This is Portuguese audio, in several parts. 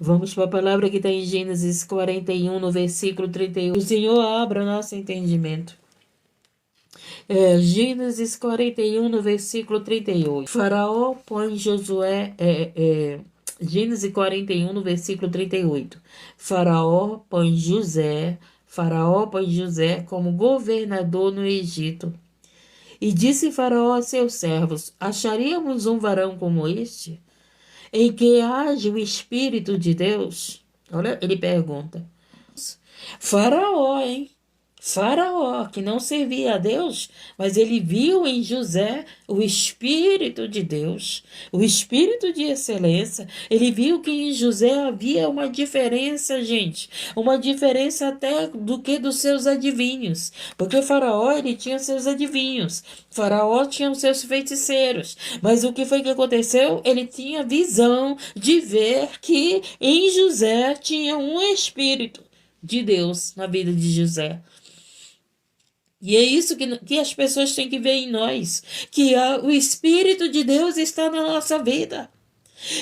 Vamos para a palavra que está em Gênesis 41, no versículo 31. O Senhor abra o nosso entendimento. Gênesis 41, no versículo 38. Faraó põe Josué. Gênesis 41, no versículo 38. Faraó põe José como governador no Egito. E disse Faraó a seus servos: Acharíamos um varão como este, em que age o Espírito de Deus? Olha, ele pergunta. Faraó, hein? Faraó, que não servia a Deus, mas ele viu em José o Espírito de Deus, o Espírito de excelência. Ele viu que em José havia uma diferença, gente, uma diferença até do que dos seus adivinhos, porque Faraó, ele tinha seus adivinhos, Faraó tinha os seus feiticeiros, mas o que foi que aconteceu? Ele tinha visão de ver que em José tinha um Espírito de Deus na vida de José. E é isso que as pessoas têm que ver em nós, que o Espírito de Deus está na nossa vida.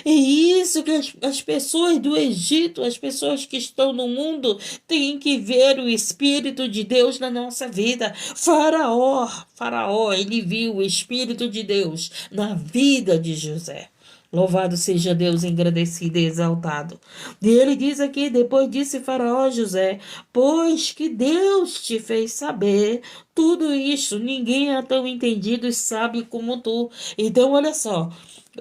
É isso que as pessoas do Egito, as pessoas que estão no mundo, têm que ver o Espírito de Deus na nossa vida. Faraó, ele viu o Espírito de Deus na vida de José. Louvado seja Deus, engrandecido e exaltado. E ele diz aqui, depois disse Faraó a José: Pois que Deus te fez saber tudo isso, ninguém é tão entendido e sabe como tu. Então, olha só,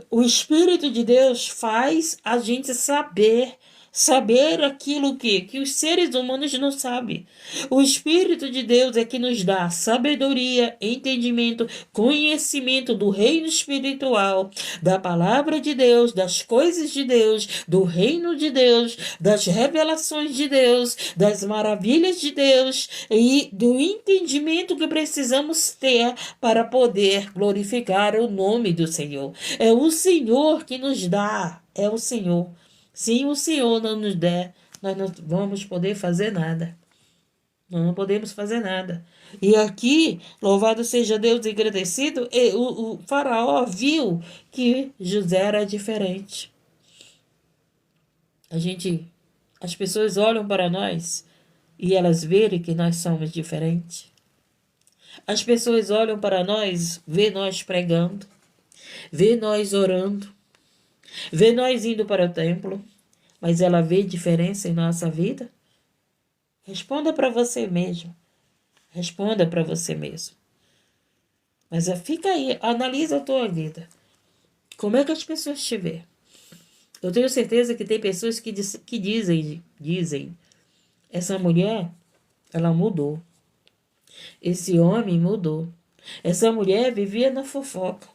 o Espírito de Deus faz a gente saber aquilo que os seres humanos não sabem. O Espírito de Deus é que nos dá sabedoria, entendimento, conhecimento do reino espiritual, da palavra de Deus, das coisas de Deus, do reino de Deus, das revelações de Deus, das maravilhas de Deus e do entendimento que precisamos ter para poder glorificar o nome do Senhor. É o Senhor que nos dá, é o Senhor. Se o Senhor não nos der, nós não vamos poder fazer nada. Nós não podemos fazer nada. E aqui, louvado seja Deus e agradecido, o faraó viu que José era diferente. As pessoas olham para nós e elas veem que nós somos diferentes. As pessoas olham para nós, vê nós pregando, vê nós orando, vê nós indo para o templo, mas ela vê diferença em nossa vida? Responda para você mesmo. Responda para você mesmo. Mas fica aí, analisa a tua vida. Como é que as pessoas te veem? Eu tenho certeza que tem pessoas que dizem, essa mulher, ela mudou. Esse homem mudou. Essa mulher vivia na fofoca.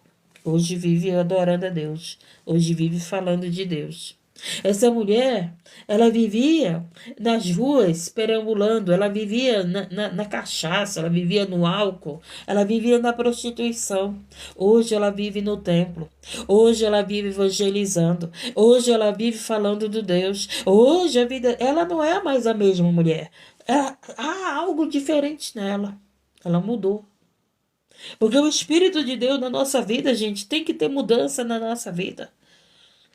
Hoje vive adorando a Deus. Hoje vive falando de Deus. Essa mulher, ela vivia nas ruas perambulando, ela vivia na cachaça, ela vivia no álcool, ela vivia na prostituição. Hoje ela vive no templo, hoje ela vive evangelizando, hoje ela vive falando do Deus. Hoje a vida, ela não é mais a mesma mulher. Há algo diferente nela, ela mudou. Porque o Espírito de Deus na nossa vida, gente, tem que ter mudança na nossa vida.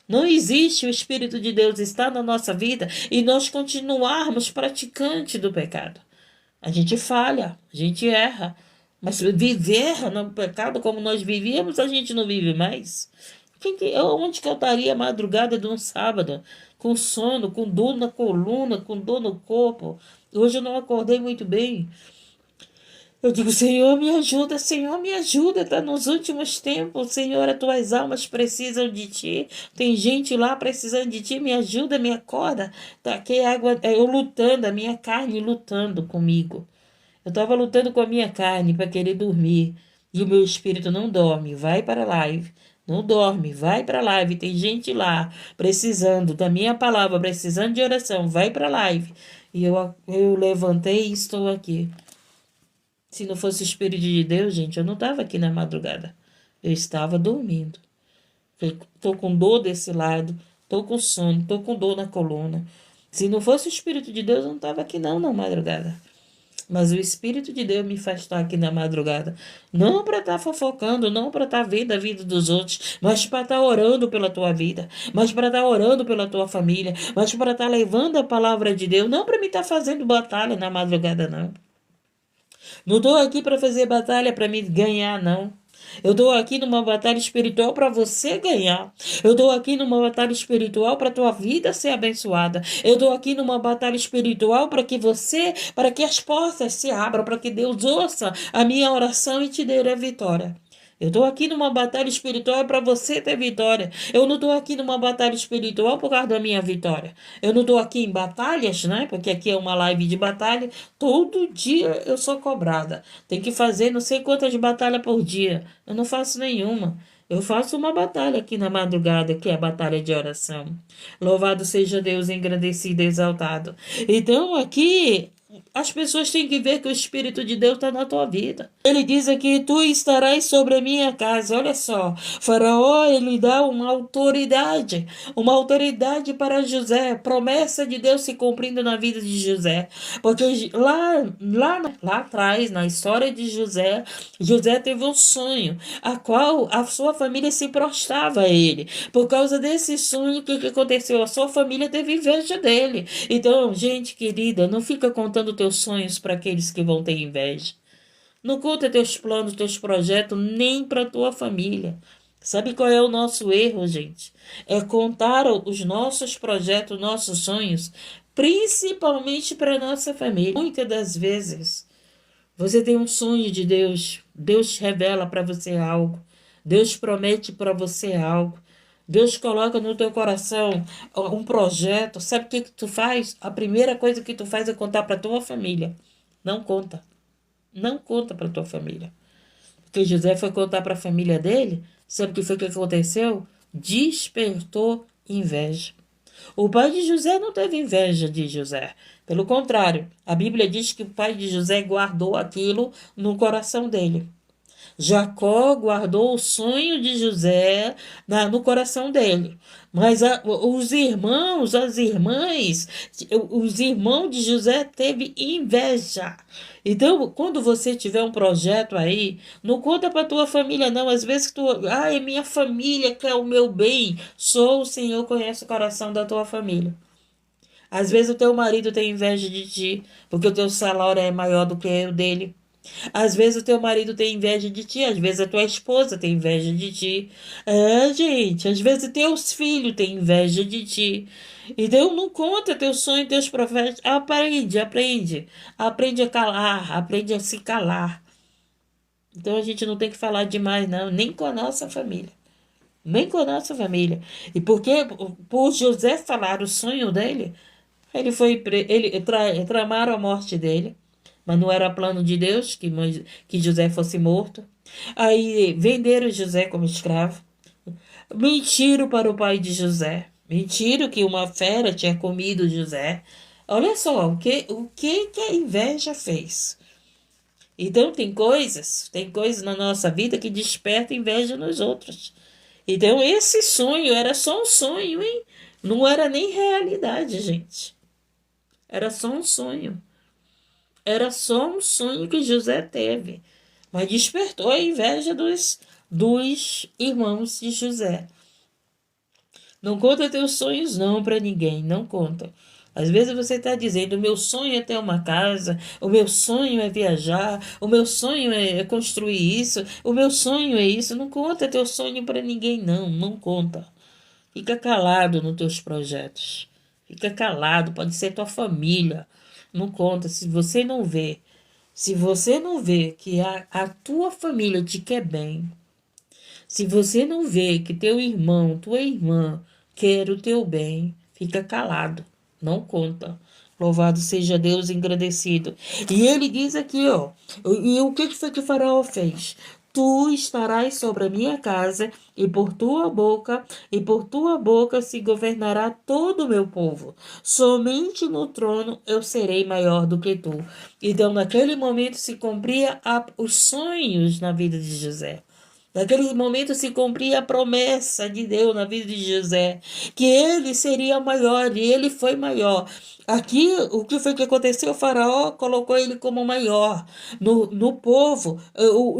Não existe o Espírito de Deus estar na nossa vida e nós continuarmos praticantes do pecado. A gente falha, a gente erra. Mas viver no pecado como nós vivíamos, a gente não vive mais. Onde que eu estaria a madrugada de um sábado? Com sono, com dor na coluna, com dor no corpo. Hoje eu não acordei muito bem. Eu digo, Senhor, me ajuda, Senhor, me ajuda, tá nos últimos tempos, Senhor, as tuas almas precisam de ti, tem gente lá precisando de ti, me ajuda, me acorda, tá aqui água, eu lutando, a minha carne lutando comigo, eu estava lutando com a minha carne para querer dormir, e o meu espírito não dorme, vai para a live, não dorme, vai para a live, tem gente lá precisando da minha palavra, precisando de oração, vai para a live, e eu levantei e estou aqui. Se não fosse o Espírito de Deus, gente, eu não estava aqui na madrugada. Eu estava dormindo. Estou com dor desse lado, estou com sono, estou com dor na coluna. Se não fosse o Espírito de Deus, eu não estava aqui não na madrugada. Mas o Espírito de Deus me faz estar aqui na madrugada. Não para estar fofocando, não para estar vendo a vida dos outros, mas para estar orando pela tua vida, mas para estar orando pela tua família, mas para estar levando a palavra de Deus, não para me estar fazendo batalha na madrugada, não. Não estou aqui para fazer batalha para me ganhar, não. Eu estou aqui numa batalha espiritual para você ganhar. Eu estou aqui numa batalha espiritual para a tua vida ser abençoada. Eu estou aqui numa batalha espiritual para que as portas se abram, para que Deus ouça a minha oração e te dê a vitória. Eu estou aqui numa batalha espiritual para você ter vitória. Eu não estou aqui numa batalha espiritual por causa da minha vitória. Eu não estou aqui em batalhas, né? Porque aqui é uma live de batalha. Todo dia eu sou cobrada. Tem que fazer não sei quantas batalhas por dia. Eu não faço nenhuma. Eu faço uma batalha aqui na madrugada, que é a batalha de oração. Louvado seja Deus, engrandecido e exaltado. Então, aqui, as pessoas têm que ver que o Espírito de Deus está na tua vida. Ele diz aqui, tu estarás sobre a minha casa. Olha só, Faraó, ele dá uma autoridade para José, promessa de Deus se cumprindo na vida de José. Porque lá atrás, na história de José, José teve um sonho, a qual a sua família se prostrava a ele. Por causa desse sonho, o que aconteceu? A sua família teve inveja dele. Então, gente querida, não fica contando teus sonhos para aqueles que vão ter inveja. Não conta teus planos, teus projetos, nem para tua família. Sabe qual é o nosso erro, gente? É contar os nossos projetos, nossos sonhos, principalmente para nossa família. Muitas das vezes, você tem um sonho de Deus, Deus revela para você algo, Deus promete para você algo, Deus coloca no teu coração um projeto. Sabe o que tu faz? A primeira coisa que tu faz é contar para tua família. Não conta. Não conta para tua família. Porque José foi contar para a família dele. Sabe o que foi que aconteceu? Despertou inveja. O pai de José não teve inveja de José. Pelo contrário, a Bíblia diz que o pai de José guardou aquilo no coração dele. Jacó guardou o sonho de José no coração dele. Mas os irmãos, as irmãs, os irmãos de José teve inveja. Então, quando você tiver um projeto aí, não conta para tua família não. Às vezes é minha família que é o meu bem. Só o Senhor conhece o coração da tua família. Às vezes o teu marido tem inveja de ti, porque o teu salário é maior do que o dele. Às vezes o teu marido tem inveja de ti, às vezes a tua esposa tem inveja de ti. Gente, às vezes teus filhos têm inveja de ti. Então não conta teu sonho, teus profetas. Aprende a calar, aprende a se calar. Então a gente não tem que falar demais não, nem com a nossa família. Nem com a nossa família. E porque por José falar o sonho dele, tramaram a morte dele. Mas não era plano de Deus que José fosse morto. Aí venderam José como escravo. Mentiram para o pai de José. Mentiram que uma fera tinha comido José. Olha só o que a inveja fez. Então tem coisas na nossa vida que despertam inveja nos outros. Então esse sonho era só um sonho, hein? Não era nem realidade, gente. Era só um sonho. Era só um sonho que José teve, mas despertou a inveja dos irmãos de José. Não conta teus sonhos não para ninguém, não conta. Às vezes você está dizendo, o meu sonho é ter uma casa, o meu sonho é viajar, o meu sonho é construir isso, o meu sonho é isso. Não conta teu sonho para ninguém não, não conta. Fica calado nos teus projetos. Fica calado, pode ser tua família. Não conta, se você não vê que a tua família te quer bem, se você não vê que teu irmão, tua irmã quer o teu bem, fica calado, não conta. Louvado seja Deus, engrandecido. E ele diz aqui, ó, e o que foi que o faraó fez? Tu estarás sobre a minha casa, e por tua boca se governará todo o meu povo. Somente no trono eu serei maior do que tu. Então, naquele momento se cumpria os sonhos na vida de José. Naquele momento se cumpria a promessa de Deus na vida de José, que ele seria maior, e ele foi maior. Aqui, o que foi que aconteceu? O faraó colocou ele como maior no povo,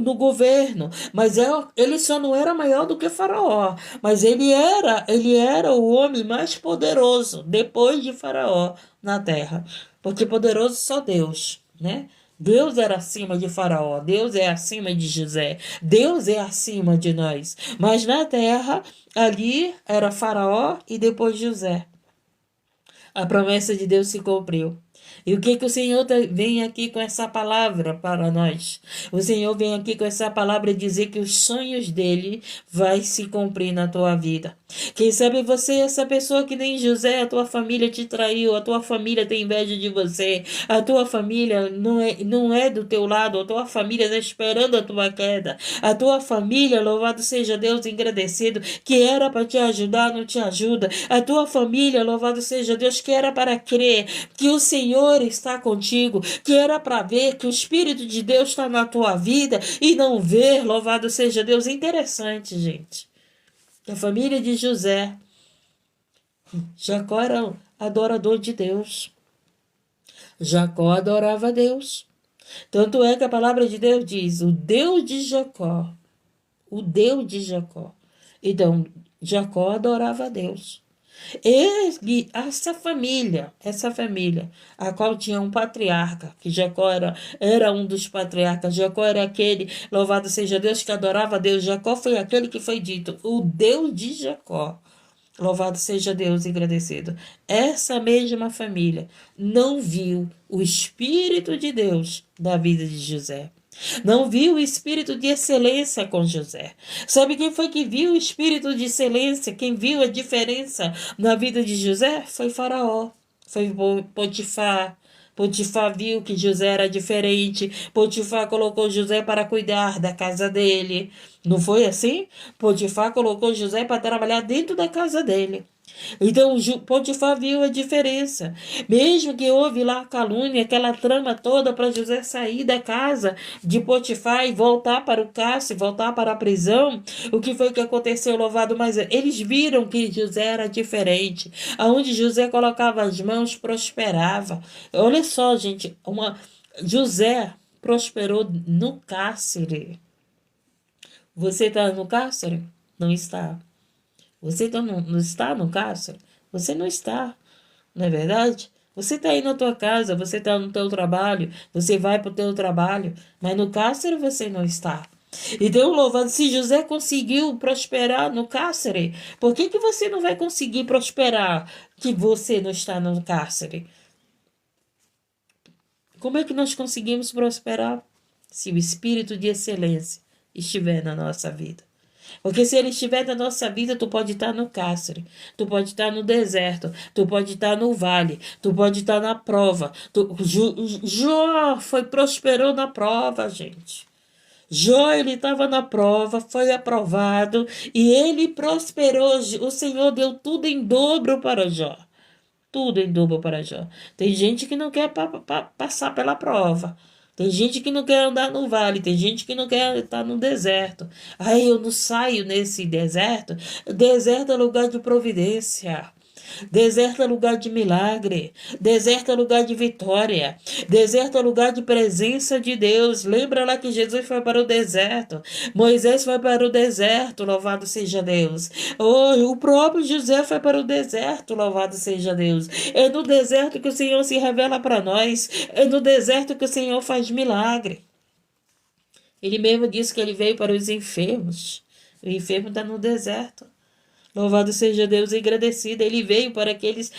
no governo, mas ele só não era maior do que o faraó, mas ele era o homem mais poderoso depois de faraó na terra, porque poderoso só Deus, né? Deus era acima de Faraó, Deus é acima de José, Deus é acima de nós. Mas na terra, ali era Faraó e depois José. A promessa de Deus se cumpriu. E o que que o Senhor vem aqui com essa palavra para nós? O Senhor vem aqui com essa palavra dizer que os sonhos dele vai se cumprir na tua vida. Quem sabe você é essa pessoa que nem José, a tua família te traiu, a tua família tem inveja de você, a tua família não é do teu lado, a tua família está esperando a tua queda, a tua família, louvado seja Deus, engrandecido, que era para te ajudar, não te ajuda, a tua família, louvado seja Deus, que era para crer que o Senhor está contigo, que era para ver que o Espírito de Deus está na tua vida e não ver, louvado seja Deus. Interessante, gente. A família de José, Jacó era adorador de Deus. Jacó adorava a Deus. Tanto é que a palavra de Deus diz, o Deus de Jacó, o Deus de Jacó. Então, Jacó adorava a Deus. Essa família, a qual tinha um patriarca, que Jacó era um dos patriarcas, Jacó era aquele, louvado seja Deus, que adorava a Deus, Jacó foi aquele que foi dito, o Deus de Jacó, louvado seja Deus, agradecido. Essa mesma família não viu o Espírito de Deus da vida de José. Não viu o espírito de excelência com José. Sabe quem foi que viu o espírito de excelência? Quem viu a diferença na vida de José? Foi Faraó. Foi Potifar. Potifar viu que José era diferente. Potifar colocou José para cuidar da casa dele. Não foi assim? Potifar colocou José para trabalhar dentro da casa dele. Então Potifar viu a diferença. Mesmo que houve lá a calúnia, aquela trama toda para José sair da casa de Potifar e voltar para o cárcere, voltar para a prisão, o que foi que aconteceu, louvado? Mas eles viram que José era diferente. Aonde José colocava as mãos, prosperava. Olha só, gente, José prosperou no cárcere. Você está no cárcere? Não está. Você não está no cárcere? Você não está, não é verdade? Você está aí na tua casa, você está no teu trabalho, você vai para o teu trabalho, mas no cárcere você não está. Então, louvado, se José conseguiu prosperar no cárcere, por que você não vai conseguir prosperar que você não está no cárcere? Como é que nós conseguimos prosperar? Se o espírito de excelência estiver na nossa vida. Porque se ele estiver na nossa vida, tu pode estar no cárcere, tu pode estar no deserto, tu pode estar no vale, tu pode estar na prova. Jó prosperou na prova, gente. Jó, ele estava na prova, foi aprovado e ele prosperou. O Senhor deu tudo em dobro para Jó. Tudo em dobro para Jó. Tem gente que não quer passar pela prova. Tem gente que não quer andar no vale, tem gente que não quer estar no deserto. Aí eu não saio nesse deserto. Deserto é lugar de providência. Deserto é lugar de milagre. Deserto é lugar de vitória. Deserto é lugar de presença de Deus. Lembra lá que Jesus foi para o deserto. Moisés foi para o deserto, louvado seja Deus. O próprio José foi para o deserto, louvado seja Deus. É no deserto que o Senhor se revela para nós. É no deserto que o Senhor faz milagre. Ele mesmo disse que ele veio para os enfermos. O enfermo está no deserto. Louvado seja Deus e agradecido. Ele veio para aqueles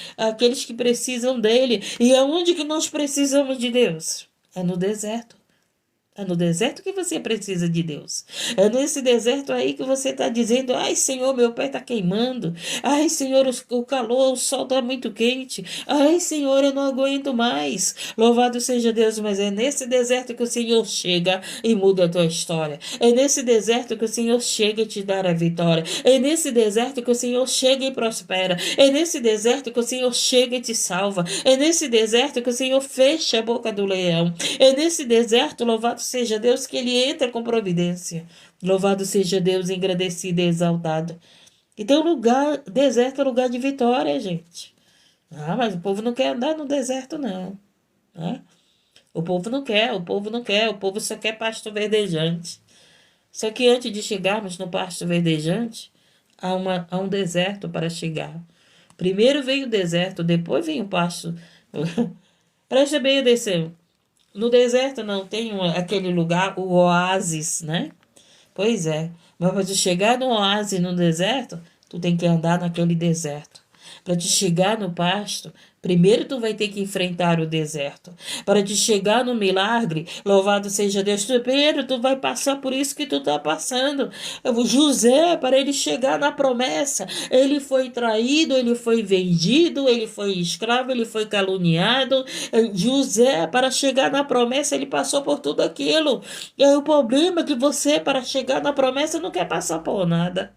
que precisam dele. E aonde que nós precisamos de Deus? É no deserto. É no deserto que você precisa de Deus. É nesse deserto aí que você está dizendo, ai Senhor, meu pé está queimando. Ai Senhor, o calor, o sol está muito quente. Ai Senhor, eu não aguento mais. Louvado seja Deus, mas é nesse deserto que o Senhor chega e muda a tua história. É nesse deserto que o Senhor chega e te dá a vitória. É nesse deserto que o Senhor chega e prospera. É nesse deserto que o Senhor chega e te salva. É nesse deserto que o Senhor fecha a boca do leão. É nesse deserto, louvado louvado seja Deus que ele entra com providência. Louvado seja Deus, engrandecido e exaltado. Então, deserto é lugar de vitória, gente. Ah, mas o povo não quer andar no deserto, não. Né? O povo não quer, o povo só quer pasto verdejante. Só que antes de chegarmos no pasto verdejante, há um deserto para chegar. Primeiro veio o deserto, depois vem o pasto. Presta bem atenção. No deserto não tem aquele lugar, o oásis, né? Pois é. Mas para tu chegar no oásis no deserto, tu tem que andar naquele deserto. Para te chegar no pasto, primeiro tu vai ter que enfrentar o deserto. Para te chegar no milagre, louvado seja Deus, primeiro tu vai passar por isso que tu está passando. José, para ele chegar na promessa, ele foi traído, ele foi vendido, ele foi escravo, ele foi caluniado. José, para chegar na promessa, ele passou por tudo aquilo. E aí o problema é que você, para chegar na promessa, não quer passar por nada.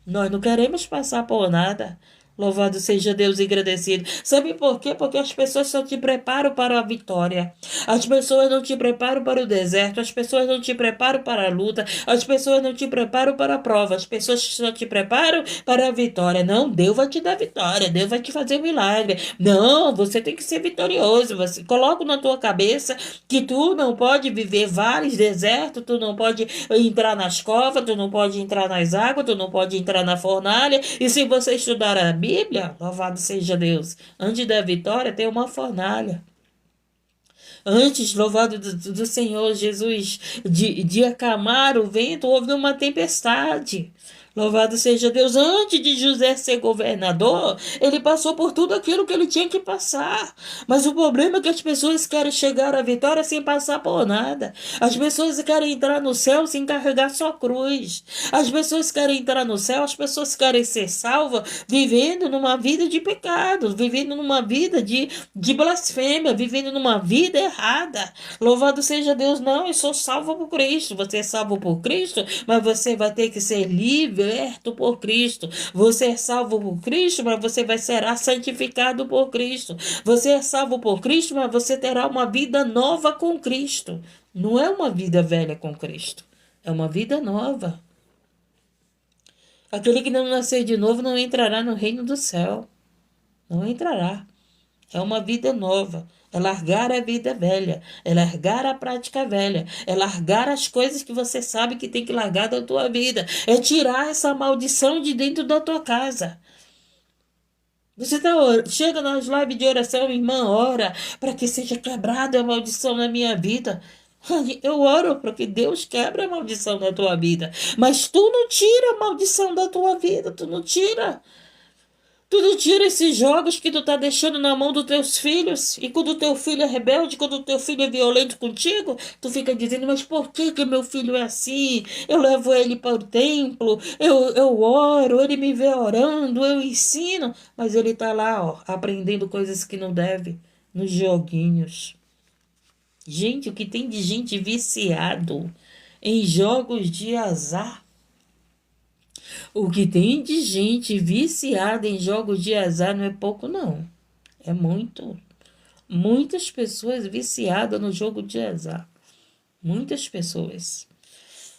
Nós não queremos passar por nada. Louvado seja Deus engrandecido. Sabe por quê? Porque as pessoas só te preparam para a vitória. As pessoas não te preparam para o deserto. As pessoas não te preparam para a luta. As pessoas não te preparam para a prova. As pessoas só te preparam para a vitória. Não, Deus vai te dar vitória. Deus vai te fazer um milagre. Não, você tem que ser vitorioso. Você coloca na tua cabeça que tu não pode viver vários desertos. Tu não pode entrar nas covas. Tu não pode entrar nas águas. Tu não pode entrar na fornalha. E se você estudar a Bíblia, louvado seja Deus, antes da vitória tem uma fornalha. Antes, louvado do Senhor Jesus, de acalmar o vento, houve uma tempestade. Louvado seja Deus. Antes de José ser governador, ele passou por tudo aquilo que ele tinha que passar. Mas o problema é que as pessoas querem chegar à vitória sem passar por nada. As pessoas querem entrar no céu sem carregar sua cruz. As pessoas querem entrar no céu, as pessoas querem ser salvas vivendo numa vida de pecado, vivendo numa vida de blasfêmia, vivendo numa vida errada. Louvado seja Deus. Não, eu sou salvo por Cristo. Você é salvo por Cristo, mas você vai ter que ser livre por Cristo. Você é salvo por Cristo, mas você vai ser santificado por Cristo. Você é salvo por Cristo, mas você terá uma vida nova com Cristo. Não é uma vida velha com Cristo. É uma vida nova. Aquele que não nascer de novo não entrará no reino do céu. Não entrará. É uma vida nova. É largar a vida velha. É largar a prática velha. É largar as coisas que você sabe que tem que largar da tua vida. É tirar essa maldição de dentro da tua casa. Você chega nas lives de oração, irmã, ora para que seja quebrada a maldição na minha vida. Eu oro para que Deus quebre a maldição da tua vida. Mas tu não tira a maldição da tua vida. Tu não tira. Tu não tira esses jogos que tu tá deixando na mão dos teus filhos. E quando o teu filho é rebelde, quando o teu filho é violento contigo, tu fica dizendo, mas por que meu filho é assim? Eu levo ele para o templo, eu oro, ele me vê orando, eu ensino. Mas ele tá lá, ó, aprendendo coisas que não deve, nos joguinhos. Gente, o que tem de gente viciado em jogos de azar? O que tem de gente viciada em jogos de azar não é pouco, não. É muito. Muitas pessoas viciadas no jogo de azar. Muitas pessoas.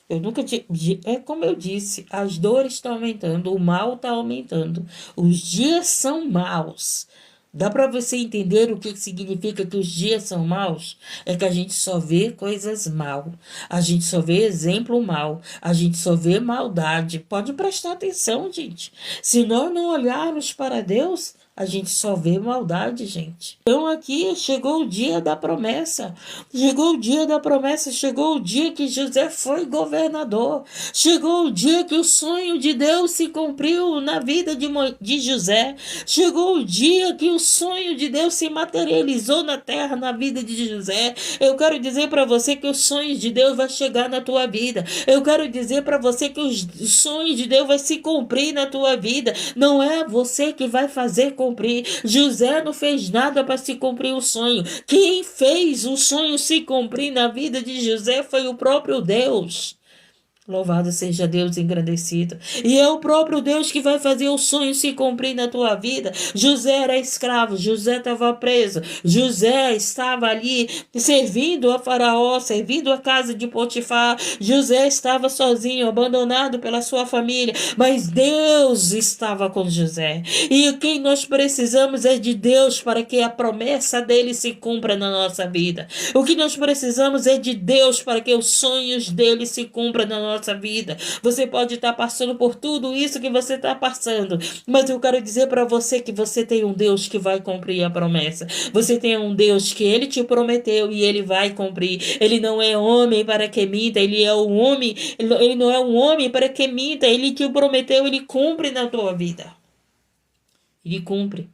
Eu nunca tinha... É como eu disse, as dores estão aumentando, o mal está aumentando. Os dias são maus. Dá para você entender o que significa que os dias são maus? É que a gente só vê coisas mal. A gente só vê exemplo mal. A gente só vê maldade. Pode prestar atenção, gente. Se nós não olharmos para Deus, a gente só vê maldade, gente. Então aqui chegou o dia da promessa. Chegou o dia da promessa. Chegou o dia que José foi governador. Chegou o dia que o sonho de Deus se cumpriu na vida de José. Chegou o dia que o sonho de Deus se materializou na terra, na vida de José. Eu quero dizer para você que os sonhos de Deus vai chegar na tua vida. Eu quero dizer para você que os sonhos de Deus vai se cumprir na tua vida. Não é você que vai fazer cumprir. José não fez nada para se cumprir o sonho. Quem fez o sonho se cumprir na vida de José foi o próprio Deus. Louvado seja Deus engrandecido. E é o próprio Deus que vai fazer o sonho se cumprir na tua vida. José era escravo, José estava preso, José estava ali servindo a Faraó, servindo a casa de Potifar. José estava sozinho, abandonado pela sua família, mas Deus estava com José. E quem nós precisamos é de Deus para que a promessa dele se cumpra na nossa vida. O que nós precisamos é de Deus para que os sonhos dele se cumpram na nossa vida. Você pode estar passando por tudo isso que você está passando, mas eu quero dizer para você que você tem um Deus que vai cumprir a promessa. Você tem um Deus que ele te prometeu e ele vai cumprir. Ele não é homem para que minta, ele é um homem, ele não é um homem para que minta, ele te prometeu, ele cumpre na tua vida. Ele cumpre.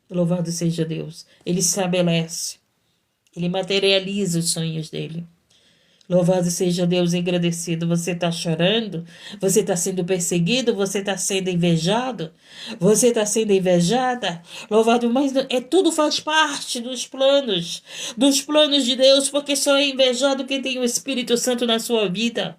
Louvado seja Deus. Ele estabelece. Ele materializa os sonhos dele. Louvado seja Deus engrandecido. Você está chorando? Você está sendo perseguido? Você está sendo invejado? Você está sendo invejada? Louvado, mas tudo faz parte dos planos de Deus, porque só é invejado quem tem o Espírito Santo na sua vida.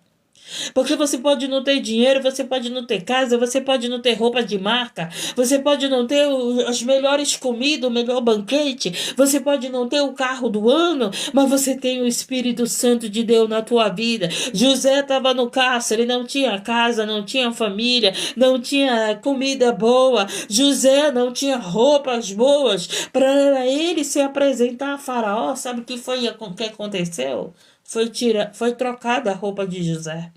Porque você pode não ter dinheiro, você pode não ter casa, você pode não ter roupa de marca, você pode não ter as melhores comidas, o melhor banquete, você pode não ter o carro do ano, mas você tem o Espírito Santo de Deus na tua vida. José estava no cárcere, ele não tinha casa, não tinha família, não tinha comida boa. José não tinha roupas boas para ele se apresentar a Faraó. Sabe o que foi que aconteceu? Foi trocada a roupa de José.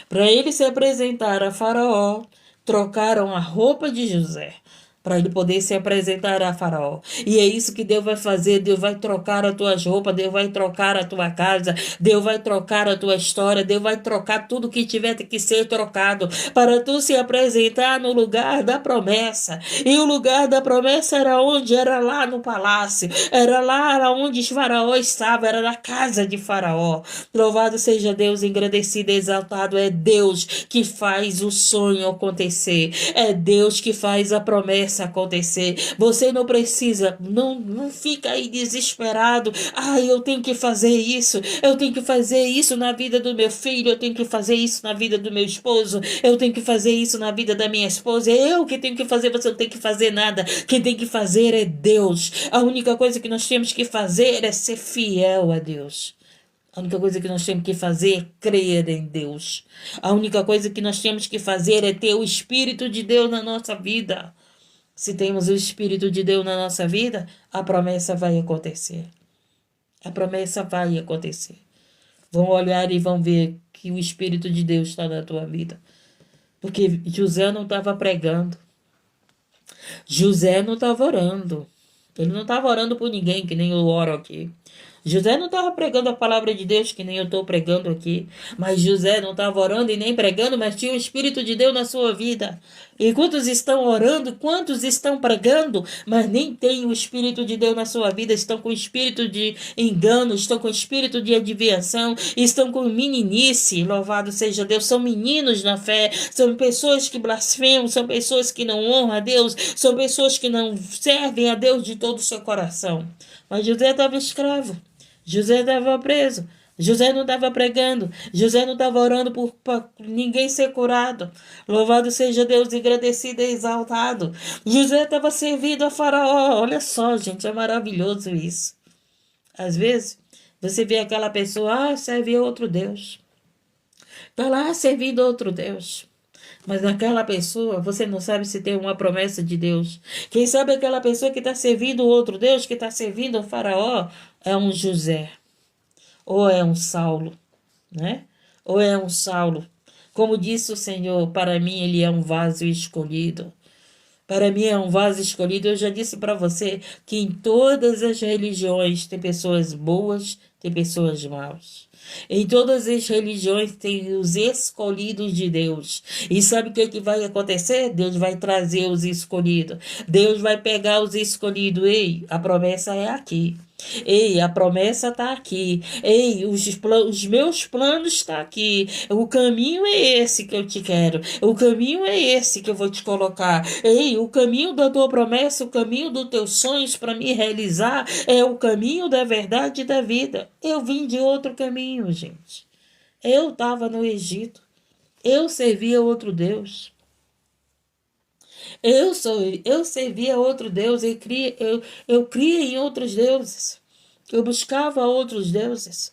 Para ele se apresentar a Faraó, trocaram a roupa de José, para ele poder se apresentar a Faraó. E é isso que Deus vai fazer. Deus vai trocar as tuas roupas, Deus vai trocar a tua casa, Deus vai trocar a tua história, Deus vai trocar tudo que tiver que ser trocado, para tu se apresentar no lugar da promessa. E o lugar da promessa era onde? Era lá no palácio, era lá onde Faraó estava, era na casa de Faraó. Louvado seja Deus, engrandecido e exaltado. É Deus que faz o sonho acontecer, é Deus que faz a promessa acontecer. Você não precisa, não fica aí desesperado. Eu tenho que fazer isso, eu tenho que fazer isso na vida do meu filho, eu tenho que fazer isso na vida do meu esposo, eu tenho que fazer isso na vida da minha esposa. Eu que tenho que fazer, você não tem que fazer nada. Quem tem que fazer é Deus. A única coisa que nós temos que fazer é ser fiel a Deus. A única coisa que nós temos que fazer é crer em Deus. A única coisa que nós temos que fazer é ter o Espírito de Deus na nossa vida. Se temos o Espírito de Deus na nossa vida, a promessa vai acontecer. A promessa vai acontecer. Vão olhar e vão ver que o Espírito de Deus está na tua vida. Porque José não estava pregando. José não estava orando. Ele não estava orando por ninguém, que nem eu oro aqui. José não estava pregando a palavra de Deus, que nem eu estou pregando aqui. Mas José não estava orando e nem pregando, mas tinha o Espírito de Deus na sua vida. E quantos estão orando, quantos estão pregando, mas nem tem o Espírito de Deus na sua vida, estão com o espírito de engano, estão com o espírito de adivinhação, estão com meninice. Louvado seja Deus, são meninos na fé, são pessoas que blasfemam, são pessoas que não honram a Deus, são pessoas que não servem a Deus de todo o seu coração. Mas José estava escravo, José estava preso, José não estava pregando, José não estava orando para ninguém ser curado. Louvado seja Deus, engrandecido e exaltado. José estava servindo a Faraó. Olha só, gente, é maravilhoso isso. Às vezes, você vê aquela pessoa, serve a outro Deus. Está lá servindo a outro Deus. Mas naquela pessoa, você não sabe se tem uma promessa de Deus. Quem sabe aquela pessoa que está servindo outro Deus, que está servindo o Faraó, é um José. Ou é um Saulo, né? Ou é um Saulo. Como disse o Senhor, para mim ele é um vaso escolhido. Para mim é um vaso escolhido. Eu já disse para você que em todas as religiões tem pessoas boas, tem pessoas maus. Em todas as religiões tem os escolhidos de Deus. E sabe o que vai acontecer? Deus vai trazer os escolhidos. Deus vai pegar os escolhidos. Ei, a promessa é aqui. Ei, a promessa está aqui. Ei, os meus planos estão aqui. O caminho é esse que eu te quero. O caminho é esse que eu vou te colocar. Ei, o caminho da tua promessa, o caminho dos teus sonhos para me realizar é o caminho da verdade e da vida. Eu vim de outro caminho, gente. Eu estava no Egito. Eu servia outro Deus. Eu servia outro Deus. Eu cria em outros deuses. Eu buscava outros deuses.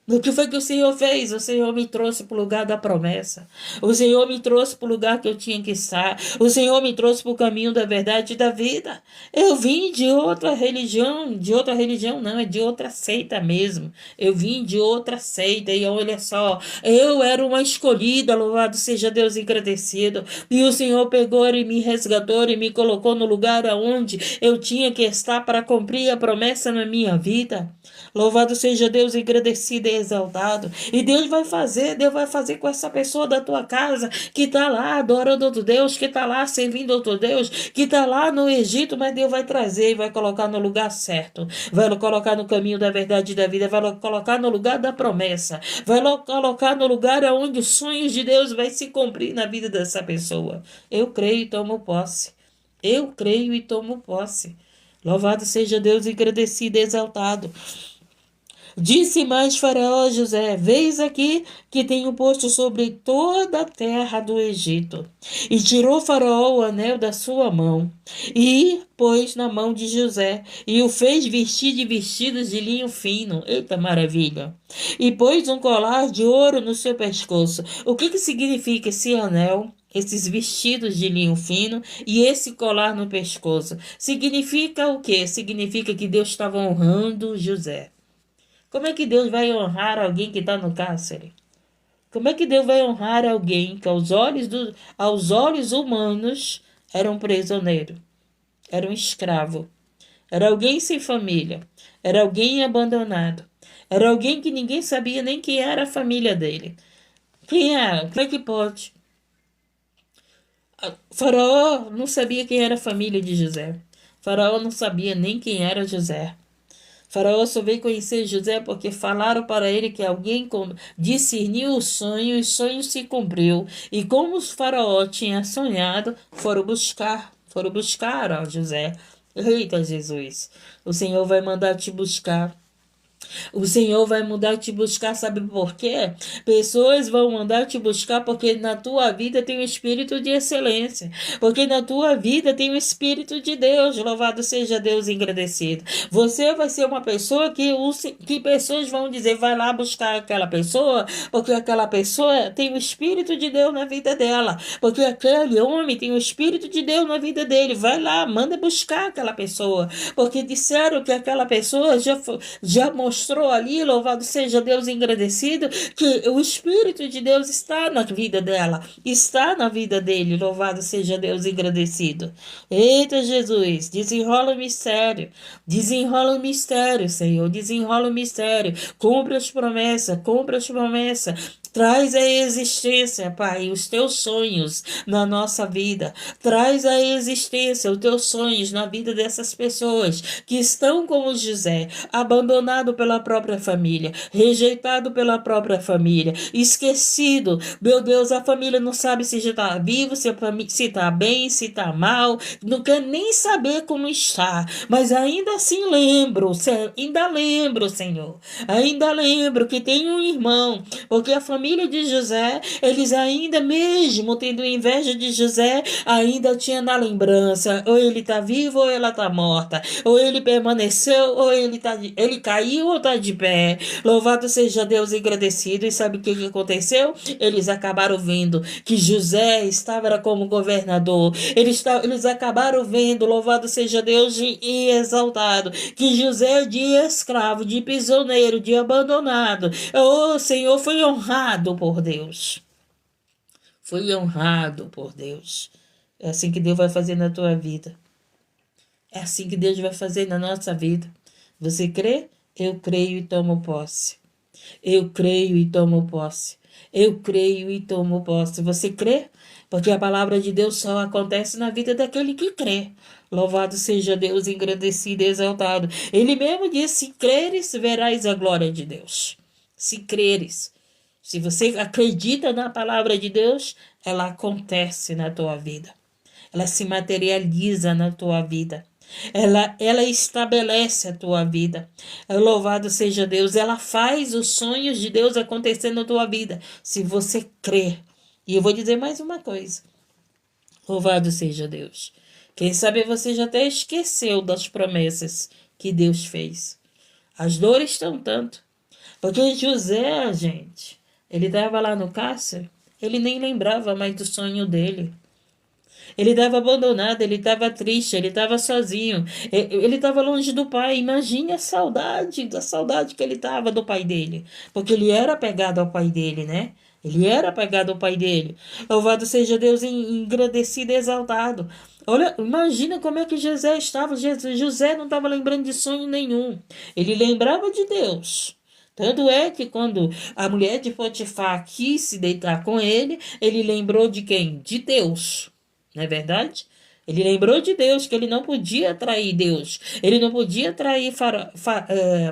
O que foi que o Senhor fez? O Senhor me trouxe para o lugar da promessa. O Senhor me trouxe para o lugar que eu tinha que estar. O Senhor me trouxe para o caminho da verdade e da vida. Eu vim de outra religião não, é de outra seita mesmo. Eu vim de outra seita e olha só, eu era uma escolhida, louvado seja Deus engrandecido. E o Senhor pegou e me resgatou e me colocou no lugar aonde eu tinha que estar para cumprir a promessa na minha vida. Louvado seja Deus engrandecido e exaltado. E Deus vai fazer com essa pessoa da tua casa que está lá adorando outro Deus, que está lá servindo outro Deus, que está lá no Egito, mas Deus vai trazer e vai colocar no lugar certo. Vai colocar no caminho da verdade e da vida, vai colocar no lugar da promessa, vai colocar no lugar onde os sonhos de Deus vai se cumprir na vida dessa pessoa. Eu creio e tomo posse. Eu creio e tomo posse. Louvado seja Deus engrandecido e exaltado. Disse mais Faraó a José: Veis aqui que tenho posto sobre toda a terra do Egito. E tirou Faraó o anel da sua mão, e pôs na mão de José, e o fez vestir de vestidos de linho fino. Eita maravilha! E pôs um colar de ouro no seu pescoço. O que significa esse anel? Esses vestidos de linho fino e esse colar no pescoço. Significa o quê? Significa que Deus estava honrando José. Como é que Deus vai honrar alguém que está no cárcere? Como é que Deus vai honrar alguém que aos olhos humanos era um prisioneiro, era um escravo, era alguém sem família, era alguém abandonado, era alguém que ninguém sabia nem quem era a família dele? Quem era? Como é que pode? Faraó não sabia quem era a família de José. Faraó não sabia nem quem era José. Faraó só veio conhecer José porque falaram para ele que alguém discerniu o sonho e o sonho se cumpriu. E como os Faraó tinha sonhado, foram buscar a José. Eita Jesus, o Senhor vai mandar te buscar. O Senhor vai mandar te buscar, sabe por quê? Pessoas vão mandar te buscar porque na tua vida tem um espírito de excelência. Porque na tua vida tem o Espírito de Deus. Louvado seja Deus engrandecido. Você vai ser uma pessoa que pessoas vão dizer, vai lá buscar aquela pessoa, porque aquela pessoa tem o Espírito de Deus na vida dela. Porque aquele homem tem o Espírito de Deus na vida dele. Vai lá, manda buscar aquela pessoa. Porque disseram que aquela pessoa já mostrou ali, louvado seja Deus engrandecido, que o Espírito de Deus está na vida dela, está na vida dele, louvado seja Deus engrandecido. Eita Jesus, desenrola o mistério, Senhor, desenrola o mistério, cumpre as promessas, traz à existência, Pai, os teus sonhos na nossa vida. Traz à existência os teus sonhos na vida dessas pessoas que estão como José, abandonado pela própria família, rejeitado pela própria família, esquecido. Meu Deus, a família não sabe se já está vivo, se está bem, se está mal, não quer nem saber como está. Mas ainda assim ainda lembro, Senhor. Ainda lembro que tem um irmão, porque a família de José, eles ainda mesmo tendo inveja de José, ainda tinha na lembrança, ou ele está vivo ou ela está morta, ou ele permaneceu ou ele caiu ou está de pé. Louvado seja Deus engrandecido. E sabe o que aconteceu? Eles acabaram vendo que José estava como governador. Eles acabaram vendo, louvado seja Deus e exaltado, que José de escravo, de prisioneiro, de abandonado, o Senhor foi honrado por Deus. Foi honrado por Deus. É assim que Deus vai fazer na tua vida. É assim que Deus vai fazer na nossa vida. Você crê? Eu creio e tomo posse. Eu creio e tomo posse. Eu creio e tomo posse. Você crê? Porque a palavra de Deus só acontece na vida daquele que crê. Louvado seja Deus engrandecido e exaltado. Ele mesmo disse, se creres, verás a glória de Deus. Se creres. Se você acredita na palavra de Deus, ela acontece na tua vida. Ela se materializa na tua vida. Ela estabelece a tua vida. Louvado seja Deus. Ela faz os sonhos de Deus acontecer na tua vida, se você crer. E eu vou dizer mais uma coisa. Louvado seja Deus. Quem sabe você já até esqueceu das promessas que Deus fez. As dores estão tanto. Porque José, gente, ele estava lá no cárcere, ele nem lembrava mais do sonho dele. Ele estava abandonado, ele estava triste, ele estava sozinho, ele estava longe do pai. Imagine a saudade que ele estava do pai dele, porque ele era apegado ao pai dele, né? Ele era apegado ao pai dele. Louvado seja Deus, engrandecido e exaltado. Olha, imagina como é que José estava. José não estava lembrando de sonho nenhum. Ele lembrava de Deus. Tanto é que quando a mulher de Potifar quis se deitar com ele, ele lembrou de quem? De Deus. Não é verdade? Ele lembrou de Deus, que ele não podia trair Deus. Ele não podia trair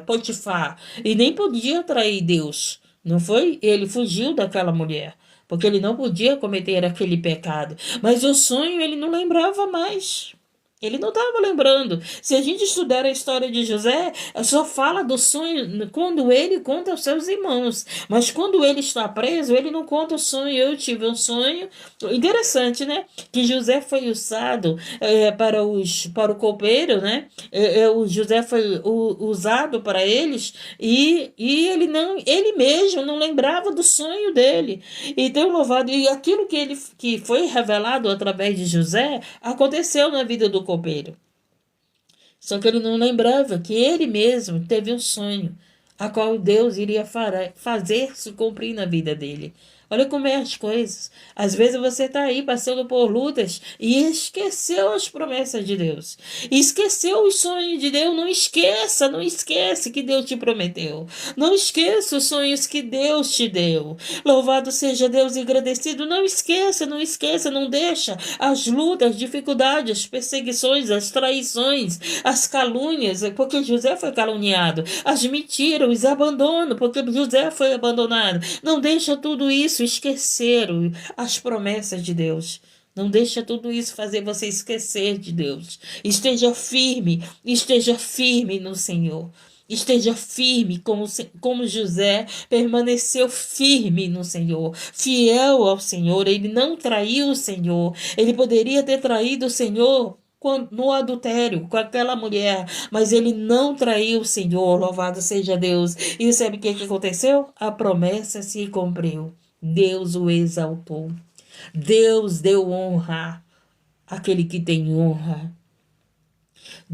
Potifar. E nem podia trair Deus. Não foi? Ele fugiu daquela mulher. Porque ele não podia cometer aquele pecado. Mas o sonho ele não lembrava mais. Ele não estava lembrando. Se a gente estudar a história de José, só fala do sonho quando ele conta aos seus irmãos. Mas quando ele está preso, ele não conta o sonho. Eu tive um sonho interessante, né? Que José foi usado para o copeiro, né? O José foi usado para eles e ele mesmo não lembrava do sonho dele. Então, louvado, e aquilo que foi revelado através de José aconteceu na vida do copeiro. Só que ele não lembrava que ele mesmo teve um sonho, a qual Deus iria fazer se cumprir na vida dele. Olha como é as coisas. Às vezes você está aí passando por lutas e esqueceu as promessas de Deus. Esqueceu os sonhos de Deus. Não esquece que Deus te prometeu. Não esqueça os sonhos que Deus te deu. Louvado seja Deus, agradecido. Não esqueça, não deixa as lutas, as dificuldades, as perseguições, as traições, as calúnias, porque José foi caluniado, as mentiras, os abandonos, porque José foi abandonado. Não deixa tudo isso esquecer as promessas de Deus. Não deixa tudo isso fazer você esquecer de Deus. Esteja firme no Senhor. Esteja firme, como José permaneceu firme no Senhor, fiel ao Senhor. Ele não traiu o Senhor. Ele poderia ter traído o Senhor no adultério com aquela mulher, mas ele não traiu o Senhor. Louvado seja Deus. E sabe o que aconteceu? A promessa se cumpriu. Deus o exaltou. Deus deu honra àquele que tem honra.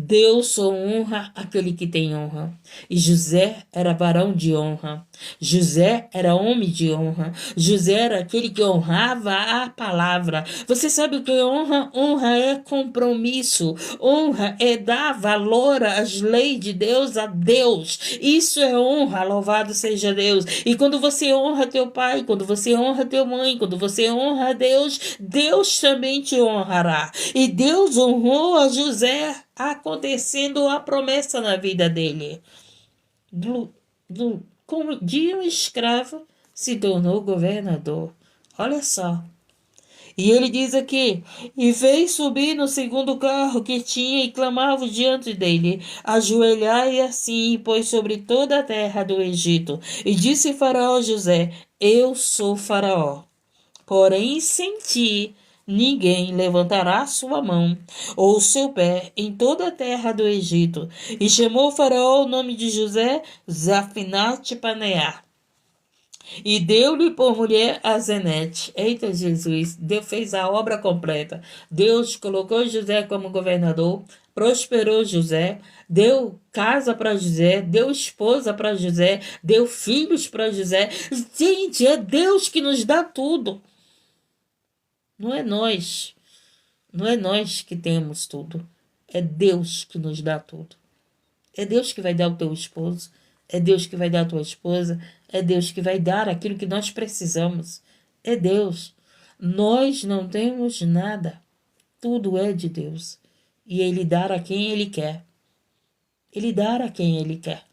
Deus só honra aquele que tem honra. E José era varão de honra. José era homem de honra. José era aquele que honrava a palavra. Você sabe o que é honra? Honra é compromisso. Honra é dar valor às leis de Deus a Deus. Isso é honra, louvado seja Deus. E quando você honra teu pai, quando você honra tua mãe, quando você honra a Deus, Deus também te honrará. E Deus honrou a José, acontecendo a promessa na vida dele. Como de um escravo se tornou governador. Olha só. E ele diz aqui: e fez subir no segundo carro que tinha e clamava diante dele: ajoelhai assim, e pôs sobre toda a terra do Egito. E disse Faraó a José: eu sou Faraó, porém sem ti ninguém levantará sua mão ou seu pé em toda a terra do Egito. E chamou Faraó o nome de José Zafinate-Paneá. E deu-lhe por mulher a Zenete. Eita Jesus, Deus fez a obra completa. Deus colocou José como governador, prosperou José, deu casa para José, deu esposa para José, deu filhos para José. Gente, é Deus que nos dá tudo. Não é nós. Não é nós que temos tudo. É Deus que nos dá tudo. É Deus que vai dar o teu esposo. É Deus que vai dar a tua esposa. É Deus que vai dar aquilo que nós precisamos. É Deus. Nós não temos nada. Tudo é de Deus. E Ele dá a quem Ele quer. Ele dá a quem Ele quer.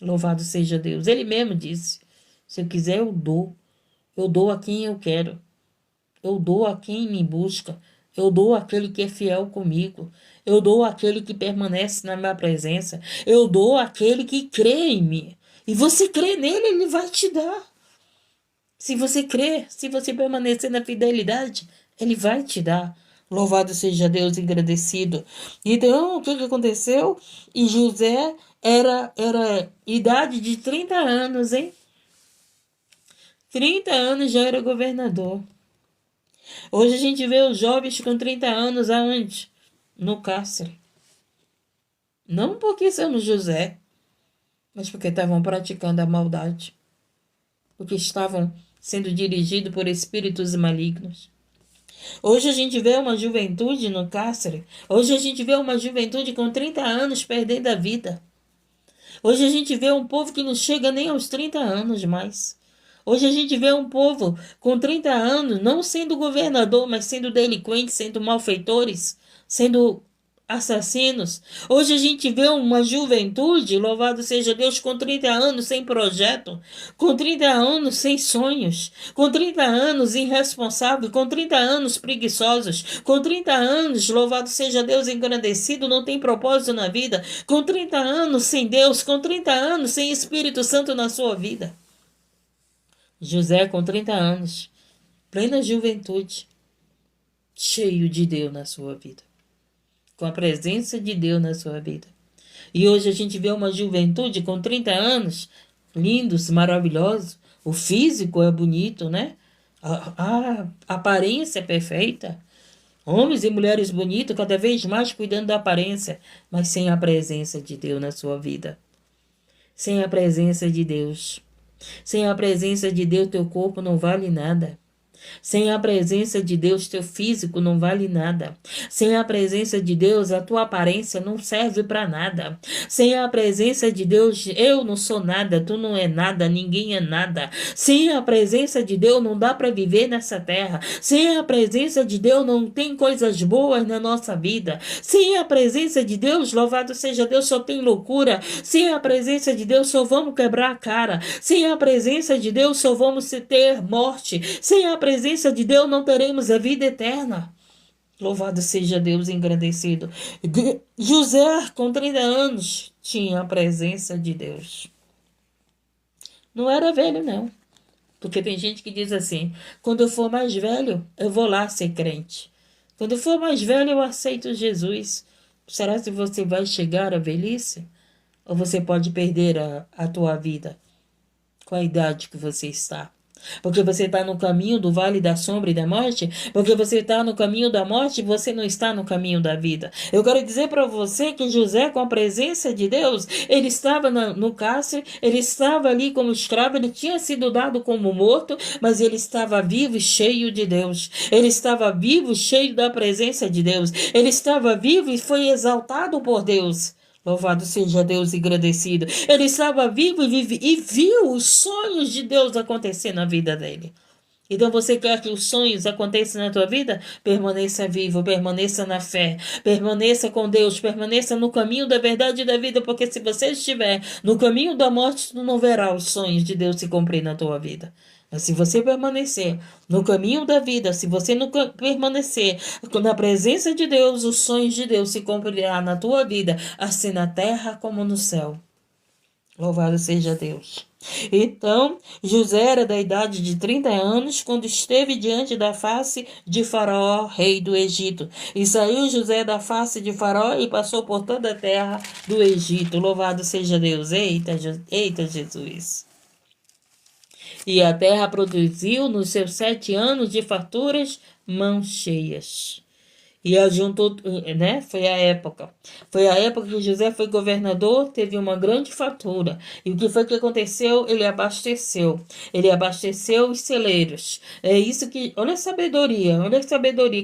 Louvado seja Deus. Ele mesmo disse: se eu quiser, eu dou. Eu dou a quem eu quero. Eu dou a quem me busca. Eu dou àquele que é fiel comigo. Eu dou àquele que permanece na minha presença. Eu dou àquele que crê em mim. E você crê nele, ele vai te dar. Se você crer, se você permanecer na fidelidade, ele vai te dar. Louvado seja Deus, engrandecido. Então, o que aconteceu? E José era idade de 30 anos, hein? 30 anos já era governador. Hoje a gente vê os jovens com 30 anos aonde? No cárcere. Não porque são José, mas porque estavam praticando a maldade. Porque estavam sendo dirigidos por espíritos malignos. Hoje a gente vê uma juventude no cárcere. Hoje a gente vê uma juventude com 30 anos perdendo a vida. Hoje a gente vê um povo que não chega nem aos 30 anos mais. Hoje a gente vê um povo com 30 anos não sendo governador, mas sendo delinquentes, sendo malfeitores, sendo assassinos. Hoje a gente vê uma juventude, louvado seja Deus, com 30 anos sem projeto, com 30 anos sem sonhos, com 30 anos irresponsável, com 30 anos preguiçosos, com 30 anos, louvado seja Deus, engrandecido, não tem propósito na vida, com 30 anos sem Deus, com 30 anos sem Espírito Santo na sua vida. José com 30 anos, plena juventude, cheio de Deus na sua vida, com a presença de Deus na sua vida. E hoje a gente vê uma juventude com 30 anos, lindos, maravilhosos, o físico é bonito, né? A aparência é perfeita. Homens e mulheres bonitos, cada vez mais cuidando da aparência, mas sem a presença de Deus na sua vida. Sem a presença de Deus. Sem a presença de Deus, teu corpo não vale nada. Sem a presença de Deus, teu físico não vale nada. Sem a presença de Deus, a tua aparência não serve para nada. Sem a presença de Deus, eu não sou nada, tu não é nada, ninguém é nada. Sem a presença de Deus, não dá para viver nessa terra. Sem a presença de Deus, não tem coisas boas na nossa vida. Sem a presença de Deus, louvado seja Deus, só tem loucura. Sem a presença de Deus, só vamos quebrar a cara. Sem a presença de Deus, só vamos ter morte. Sem a presença de Deus não teremos a vida eterna. Louvado seja Deus, engrandecido. José, com 30 anos, tinha a presença de Deus. Não era velho, não. Porque tem gente que diz assim, quando eu for mais velho, eu vou lá ser crente. Quando eu for mais velho, eu aceito Jesus. Será que você vai chegar à velhice? Ou você pode perder a tua vida com a idade que você está? Porque você está no caminho do vale da sombra e da morte, porque você está no caminho da morte, você não está no caminho da vida. Eu quero dizer para você que José, com a presença de Deus, ele estava no cárcere, ele estava ali como escravo, ele tinha sido dado como morto, mas ele estava vivo e cheio de Deus. Ele estava vivo e cheio da presença de Deus. Ele estava vivo e foi exaltado por Deus. Louvado seja Deus, engrandecido. Ele estava vivo e viu os sonhos de Deus acontecer na vida dele. Então você quer que os sonhos aconteçam na tua vida? Permaneça vivo, permaneça na fé, permaneça com Deus, permaneça no caminho da verdade e da vida, porque se você estiver no caminho da morte, tu não verá os sonhos de Deus se cumprir na tua vida. Mas se você permanecer no caminho da vida, se você não permanecer na presença de Deus, os sonhos de Deus se cumprirão na tua vida, assim na terra como no céu. Louvado seja Deus. Então, José era da idade de 30 anos quando esteve diante da face de Faraó, rei do Egito. E saiu José da face de Faraó e passou por toda a terra do Egito. Louvado seja Deus. Eita Jesus. E a terra produziu nos seus 7 anos de farturas mãos cheias. E ajuntou, né? Foi a época que José foi governador, teve uma grande fartura. E o que foi que aconteceu? Ele abasteceu os celeiros. É isso que, olha a sabedoria.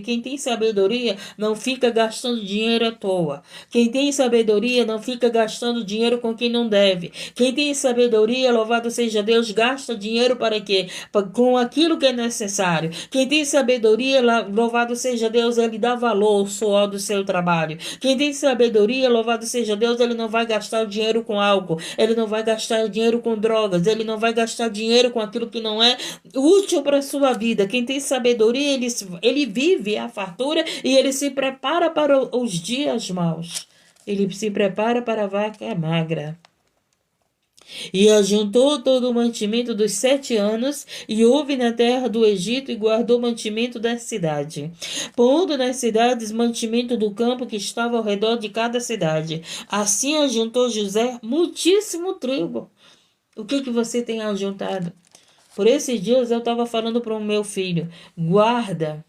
Quem tem sabedoria não fica gastando dinheiro à toa. Quem tem sabedoria não fica gastando dinheiro com quem não deve. Quem tem sabedoria, louvado seja Deus, gasta dinheiro para quê? Com aquilo que é necessário. Quem tem sabedoria, louvado seja Deus, ele dá valor valor o suor do seu trabalho. Quem tem sabedoria, louvado seja Deus, ele não vai gastar o dinheiro com álcool, ele não vai gastar o dinheiro com drogas, ele não vai gastar dinheiro com aquilo que não é útil para a sua vida. Quem tem sabedoria, ele vive a fartura e ele se prepara para os dias maus. Ele se prepara para a vaca magra. E ajuntou todo o mantimento dos 7 anos, e houve na terra do Egito, e guardou mantimento da cidade, pondo nas cidades mantimento do campo que estava ao redor de cada cidade. Assim ajuntou José muitíssimo trigo. O que você tem ajuntado? Por esses dias eu estava falando para o meu filho, guarda,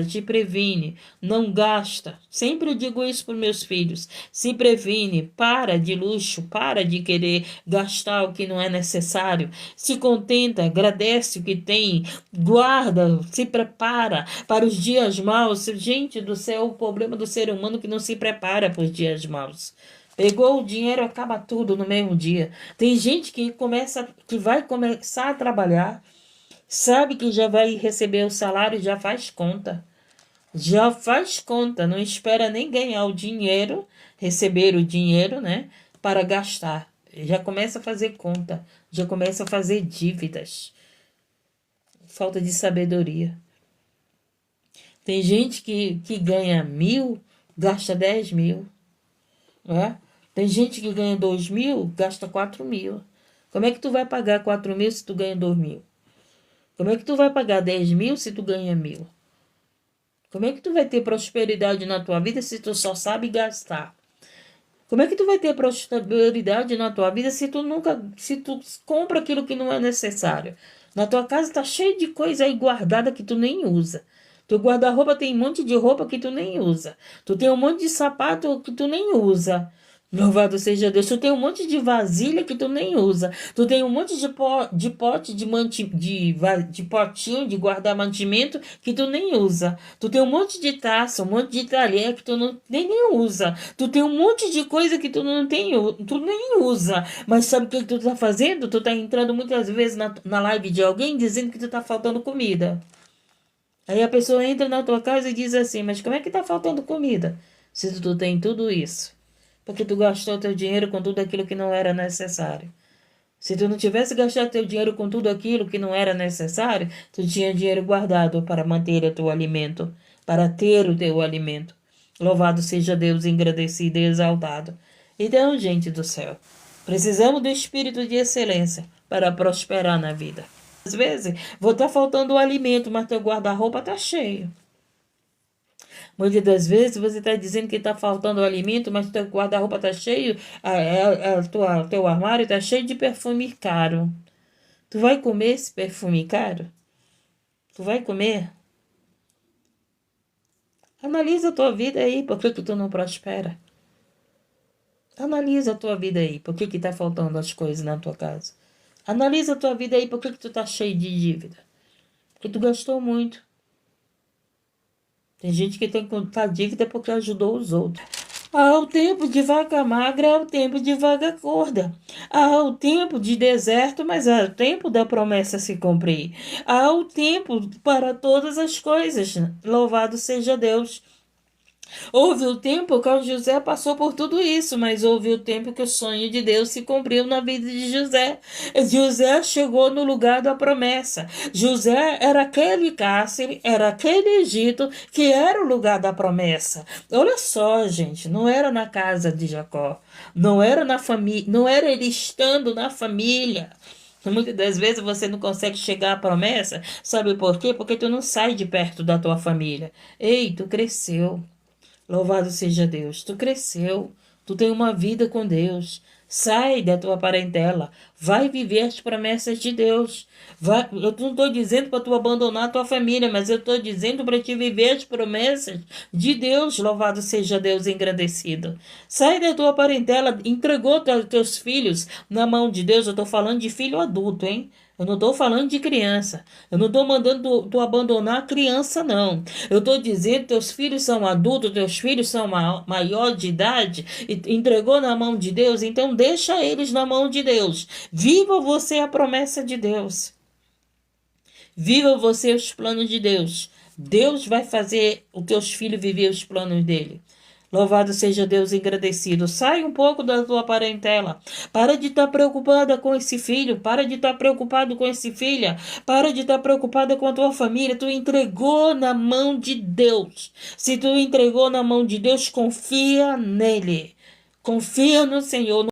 te previne, não gasta. Sempre eu digo isso para os meus filhos, se previne, para de luxo, para de querer gastar o que não é necessário, se contenta, agradece o que tem, guarda, se prepara para os dias maus. Gente do céu, o problema do ser humano é que não se prepara para os dias maus. Pegou o dinheiro, acaba tudo no mesmo dia. Tem gente que vai começar a trabalhar, sabe que já vai receber o salário, já faz conta. Já faz conta, não espera nem ganhar o dinheiro, receber o dinheiro, né, para gastar. Já começa a fazer conta, já começa a fazer dívidas. Falta de sabedoria. Tem gente que ganha 1.000, gasta 10.000, né? Tem gente que ganha 2.000, gasta 4.000. Como é que tu vai pagar 4.000 se tu ganha 2.000? Como é que tu vai pagar 10.000 se tu ganha 1.000? Como é que tu vai ter prosperidade na tua vida se tu só sabe gastar? Como é que tu vai ter prosperidade na tua vida se tu compra aquilo que não é necessário? Na tua casa tá cheio de coisa aí guardada que tu nem usa. Teu guarda-roupa tem um monte de roupa que tu nem usa. Tu tem um monte de sapato que tu nem usa. Louvado seja Deus. Tu tem um monte de vasilha que tu nem usa. Tu tem um monte de pote de potinho de guardar mantimento que tu nem usa. Tu tem um monte de taça, um monte de talher que tu nem usa. Tu tem um monte de coisa que tu nem usa. Mas sabe o que tu tá fazendo? Tu tá entrando muitas vezes na live de alguém dizendo que tu tá faltando comida. Aí a pessoa entra na tua casa e diz assim, mas como é que tá faltando comida? Se tu tem tudo isso. Porque tu gastou teu dinheiro com tudo aquilo que não era necessário. Se tu não tivesse gastado teu dinheiro com tudo aquilo que não era necessário, tu tinha dinheiro guardado para manter o teu alimento, para ter o teu alimento. Louvado seja Deus, engrandecido e exaltado. Então, gente do céu, precisamos do espírito de excelência para prosperar na vida. Às vezes, vou estar faltando o alimento, mas teu guarda-roupa está cheio. Muitas das vezes você está dizendo que está faltando alimento, mas teu guarda-roupa está cheio, teu armário está cheio de perfume caro. Tu vai comer esse perfume caro? Tu vai comer? Analisa a tua vida aí, por que tu não prospera? Analisa a tua vida aí, por que está faltando as coisas na tua casa? Analisa a tua vida aí, por que tu está cheio de dívida? Porque tu gastou muito. Tem gente que tem que contar dívida porque ajudou os outros. Há o tempo de vaca magra, há o tempo de vaca gorda. Há o tempo de deserto, mas há o tempo da promessa se cumprir. Há o tempo para todas as coisas. Louvado seja Deus. Houve o tempo que José passou por tudo isso, mas houve o tempo que o sonho de Deus se cumpriu na vida de José. José chegou no lugar da promessa. José era aquele cárcere, era aquele Egito que era o lugar da promessa. Olha só, gente, não era na casa de Jacó, não era na família, não era ele estando na família. Muitas das vezes você não consegue chegar à promessa, sabe por quê? Porque tu não sai de perto da tua família. Ei, tu cresceu. Louvado seja Deus, tu cresceu, tu tem uma vida com Deus. Sai da tua parentela, vai viver as promessas de Deus. Eu não estou dizendo para tu abandonar a tua família, mas eu estou dizendo para te viver as promessas de Deus. Louvado seja Deus, engrandecido. Sai da tua parentela, entregou teus filhos na mão de Deus. Eu estou falando de filho adulto, hein? Eu não estou falando de criança. Eu não estou mandando tu abandonar a criança, não. Eu estou dizendo que teus filhos são adultos, teus filhos são maior de idade, e entregou na mão de Deus, então deixa eles na mão de Deus. Viva você a promessa de Deus. Viva você os planos de Deus. Deus vai fazer o teus filhos viver os planos dele. Louvado seja Deus, engrandecido. Sai um pouco da tua parentela. Para de estar preocupada com esse filho. Para de estar preocupado com esse filha. Para de estar preocupada com a tua família. Tu entregou na mão de Deus. Se tu entregou na mão de Deus, confia nele. Confia no Senhor.